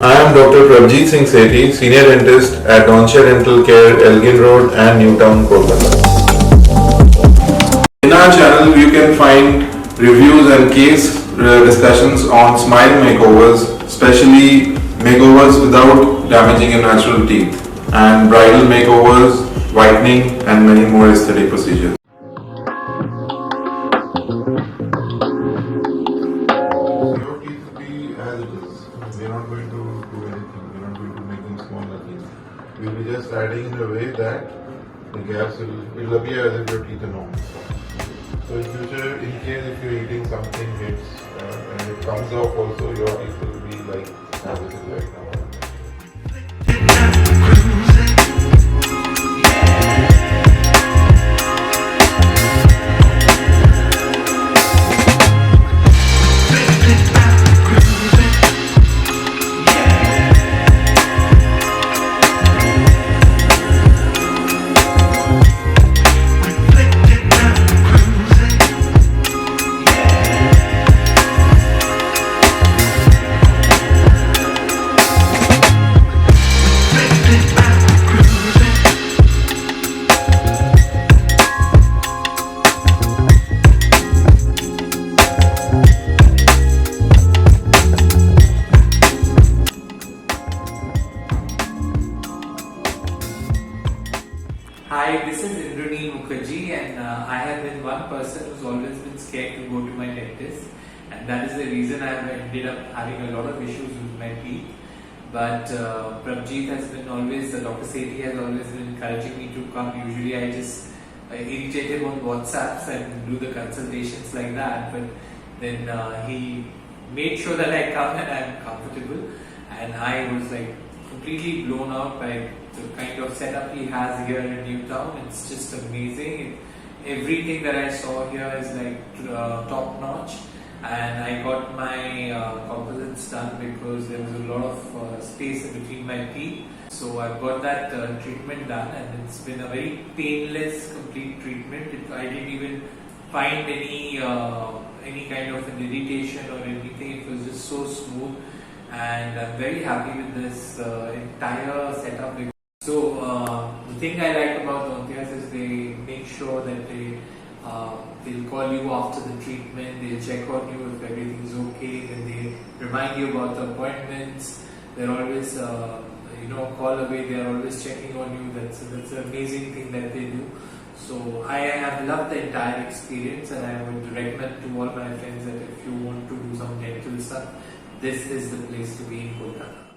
I am Dr. Prabjeet Singh Sethi, Senior Dentist at Dontia Dental Care, ELGIN Road and Newtown, Kolkata. In our channel, you can find reviews and case discussions on smile makeovers, especially makeovers without damaging your natural teeth, and bridal makeovers, whitening, and many more aesthetic procedures. Your teeth will be as it is. We are not going to do anything. We are not going to make them small again. We will be just adding in a way that the gaps will appear as if your teeth are normal. So in future, in case if you're eating something hits and it comes off also, your teeth will be like as it is right now. Hi, this is Mukherjee, and I have been one person who's always been scared to go to my dentist, and that is the reason I have ended up having a lot of issues with my teeth. But Prabjeet has been always, Dr. Sethi has always been encouraging me to come. Usually I just irritate him on WhatsApps and do the consultations like that, but then he made sure that I come and I'm comfortable, and I was like completely blown out by the kind of setup he has here in Newtown. It's just amazing. Everything that I saw here is like top notch, and I got my composites done because there was a lot of space in between my teeth. So I've got that treatment done, and it's been a very painless, complete treatment. I didn't even find any kind of an irritation or anything. It was just so smooth, and I'm very happy with this entire setup. So the thing I like about Dontia's is they make sure that they'll call you after the treatment, they'll check on you if everything's okay, then they remind you about the appointments. They're always call away, they're always checking on you. That's an amazing thing that they do. So I have loved the entire experience, and I would recommend to all my friends that if you want to do some dental stuff, this is the place to be in Kolkata.